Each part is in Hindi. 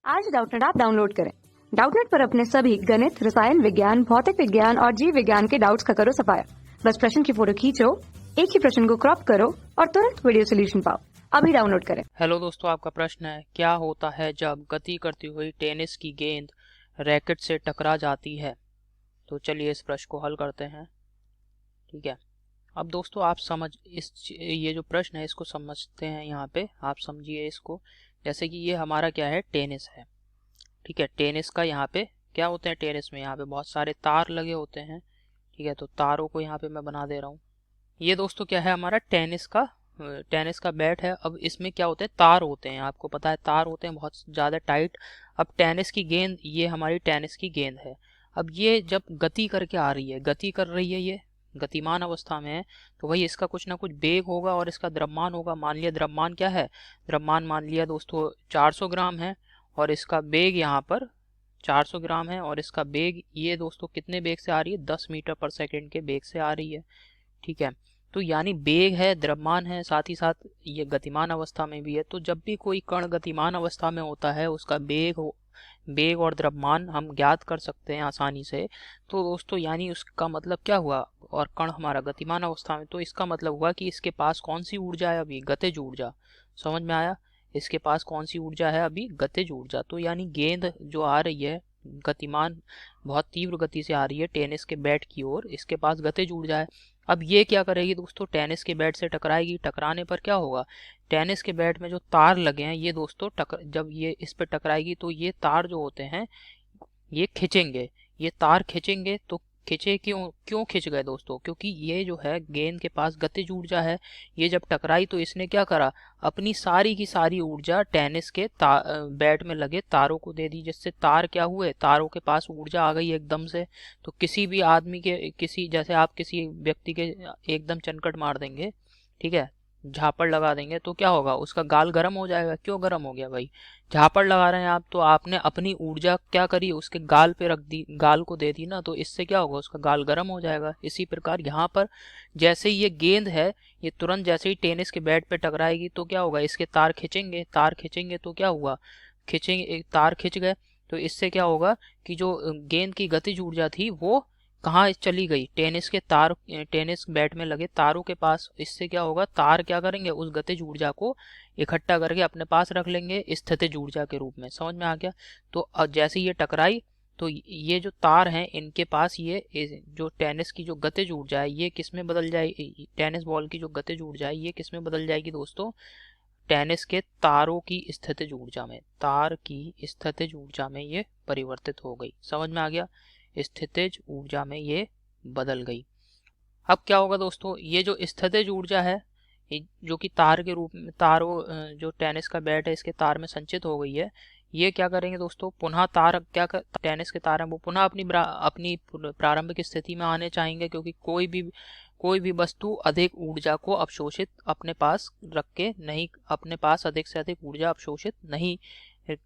आज डाउटनेट ऐप डाउनलोड करें। डाउटनेट पर अपने सभी गणित, रसायन विज्ञान, भौतिक विज्ञान और जीव विज्ञान के डाउट्स का करो सफाया। बस प्रश्न की फोटो खींचो, एक ही प्रश्न को क्रॉप करो और तुरंत वीडियो सोल्यूशन पाओ। अभी डाउनलोड करें। हेलो दोस्तों, आपका प्रश्न है क्या होता है जब गति करती हुई टेनिस की गेंद रैकेट से टकरा जाती है। तो चलिए इस प्रश्न को हल करते हैं। ठीक है, अब दोस्तों आप ये जो प्रश्न है इसको समझते हैं। यहाँ पे आप समझिए इसको, जैसे कि ये हमारा क्या है, टेनिस है। ठीक है, टेनिस का यहाँ पे क्या होते हैं, टेनिस में यहाँ पे बहुत सारे तार लगे होते हैं। ठीक है, तो तारों को यहाँ पे मैं बना दे रहा हूँ। ये दोस्तों क्या है, हमारा टेनिस का बैट है। अब इसमें क्या होते हैं, तार होते हैं, आपको पता है तार होते हैं बहुत ज़्यादा टाइट। अब टेनिस की गेंद, ये हमारी टेनिस की गेंद है। अब ये जब गति करके आ रही है, गति कर रही है, ये गतिमान अवस्था में है, तो वही इसका कुछ ना कुछ वेग होगा और इसका द्रव्यमान होगा। मान लिया द्रव्यमान क्या है, द्रव्यमान मान लिया दोस्तों 400 ग्राम है और इसका वेग यहाँ पर 400 ग्राम है और इसका वेग ये दोस्तों कितने वेग से आ रही है, 10 मीटर पर सेकेंड के वेग से आ रही है। ठीक है, तो यानी वेग है, द्रव्यमान है, साथ ही साथ ये गतिमान अवस्था में भी है। तो जब भी कोई कण गतिमान अवस्था में होता है उसका वेग और द्रव्यमान हम ज्ञात कर सकते हैं आसानी से। तो दोस्तों यानी उसका मतलब क्या हुआ, और कण हमारा गतिमान अवस्था में, तो इसका मतलब हुआ कि इसके पास कौन सी ऊर्जा है अभी, गतिज ऊर्जा। समझ में आया, इसके पास कौन सी ऊर्जा है अभी, गतिज ऊर्जा। तो यानी गेंद जो आ रही है गतिमान, बहुत तीव्र गति से आ रही है टेनिस के बैट की ओर, इसके पास गतिज ऊर्जा है। अब ये क्या करेगी दोस्तों, टेनिस के बैट से टकराएगी। टकराने पर क्या होगा, टेनिस के बैट में जो तार लगे हैं ये दोस्तों जब ये इस पे टकराएगी तो ये तार जो होते हैं ये खिंचेंगे, ये तार खिंचेंगे। तो खिंचे क्यों, क्यों खिंच गए दोस्तों, क्योंकि ये जो है गेंद के पास गतिज ऊर्जा है। ये जब टकराई तो इसने क्या करा, अपनी सारी की सारी ऊर्जा टेनिस के बैट में लगे तारों को दे दी, जिससे तार क्या हुए, तारों के पास ऊर्जा आ गई एकदम से। तो किसी भी आदमी के, किसी जैसे आप किसी व्यक्ति के एकदम चनकट मार देंगे, ठीक है, झापड़ लगा देंगे, तो क्या होगा, उसका गाल गर्म हो जाएगा। क्यों गर्म हो गया भाई, झापड़ लगा रहे हैं आप तो आपने अपनी ऊर्जा क्या करी, उसके गाल पे रख दी, गाल को दे दी ना, तो इससे क्या होगा, उसका गाल गर्म हो जाएगा। इसी प्रकार यहाँ पर जैसे ही ये गेंद है, ये तुरंत जैसे ही टेनिस के बैट पे टकराएगी तो क्या होगा, इसके तार खिंचेंगे, तार खिंचेंगे तो क्या हुआ, खिंचेंगे, तार खिंच गए। तो इससे क्या होगा कि जो गेंद की गतिज ऊर्जा थी वो कहाँ चली गई, टेनिस के तार, टेनिस बैट में लगे तारों के पास। इससे क्या होगा, तार क्या करेंगे, उस गतिज ऊर्जा को इकट्ठा करके अपने पास रख लेंगे स्थितिज ऊर्जा के रूप में। समझ में आ गया। तो जैसे ये टकराई तो ये जो तार हैं इनके पास ये जो टेनिस की जो गतिज ऊर्जा है ये किस में बदल जाएगी, टेनिस बॉल की जो गतिज ऊर्जा है ये किस में बदल जाएगी दोस्तों, टेनिस के तारों की स्थितिज ऊर्जा में, तार की स्थितिज ऊर्जा में ये परिवर्तित हो गई। समझ में आ गया, स्थितिज ऊर्जा में ये बदल गई। अब क्या होगा दोस्तों, ये जो स्थितिज ऊर्जा है जो कि तार के रूप में, जो टेनिस का बैट है इसके तार में संचित हो गई है, ये क्या करेंगे दोस्तों, पुनः तार क्या कर, टेनिस के तार हैं वो पुनः अपनी प्रारंभिक स्थिति में आने चाहेंगे, क्योंकि कोई भी वस्तु अधिक ऊर्जा को अवशोषित अपने पास रख के नहीं, अपने पास अधिक से अधिक ऊर्जा अवशोषित नहीं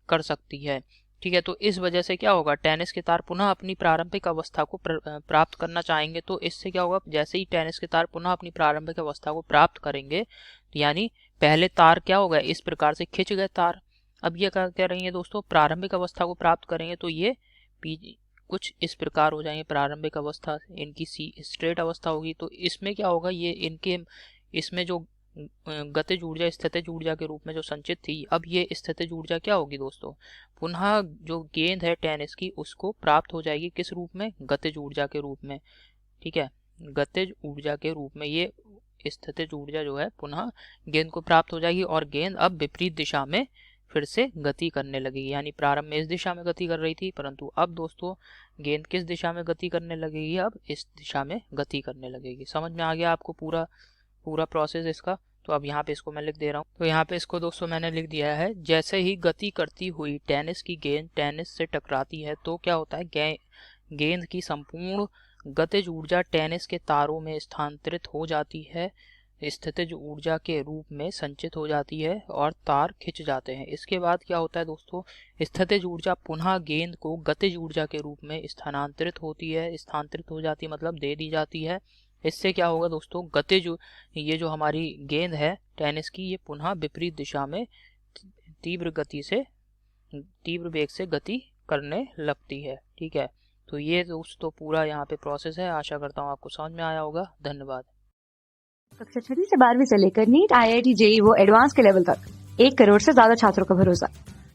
कर सकती है। ठीक है, तो इस वजह से क्या होगा, टेनिस के तार पुनः अपनी प्रारंभिक अवस्था को प्राप्त करना चाहेंगे। तो इससे क्या होगा, जैसे ही टेनिस के तार पुनः अपनी प्रारंभिक अवस्था को प्राप्त करेंगे, तो यानी पहले तार क्या हो गए, इस प्रकार से खिंच गए तार। अब ये क्या कह रही है दोस्तों, प्रारंभिक अवस्था को प्राप्त करेंगे तो ये कुछ इस प्रकार हो जाएंगे। प्रारंभिक अवस्था इनकी सी स्ट्रेट अवस्था होगी। तो इसमें क्या होगा, ये इनके इसमें जो गतिज ऊर्जा स्थितिज ऊर्जा के रूप में जो संचित थी, अब ये स्थितिज ऊर्जा क्या होगी दोस्तों, पुनः जो गेंद है टेनिस की उसको प्राप्त हो जाएगी, किस रूप में, गतिज ऊर्जा के रूप में। ठीक है, गतिज ऊर्जा के रूप में ये स्थितिज ऊर्जा जो है पुनः गेंद को प्राप्त हो जाएगी और गेंद अब विपरीत दिशा में फिर से गति करने लगेगी। यानी प्रारंभ में इस दिशा में गति कर रही थी, परंतु अब दोस्तों गेंद किस दिशा में गति करने लगेगी, अब इस दिशा में गति करने लगेगी। समझ में आ गया आपको पूरा पूरा प्रोसेस इसका। तो अब यहाँ पे इसको मैं लिख दे रहा हूँ। तो यहाँ पे इसको दोस्तों मैंने लिख दिया है, जैसे ही गति करती हुई टेनिस की गेंद टेनिस से टकराती है तो क्या होता है, गेंद की संपूर्ण गतिज ऊर्जा टेनिस के तारों में स्थानांतरित हो जाती है, स्थितिज ऊर्जा के रूप में संचित हो जाती है और तार खिंच जाते हैं। इसके बाद क्या होता है दोस्तों, स्थितिज ऊर्जा पुनः गेंद को गतिज ऊर्जा के रूप में स्थानांतरित होती है, स्थानांतरित हो जाती है मतलब दे दी जाती है। इससे क्या होगा दोस्तों, गतिज ये जो हमारी गेंद है टेनिस की, ये पुनः विपरीत दिशा में तीव्र गति से तीव्र वेग से गति करने लगती है। ठीक है, तो ये दोस्तों पूरा यहाँ पे प्रोसेस है। आशा करता हूँ आपको समझ में आया होगा। धन्यवाद। कक्षा 6 से 12वीं से लेकर नीट, IIT, JEE वो एडवांस के लेवल तक 1 करोड़ से ज्यादा छात्रों का भरोसा।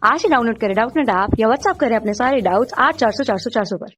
आज ही डाउनलोड करें डाउटनेट ऐप या व्हाट्सएप करें अपने सारे डाउट्स 8400 400 400 पर।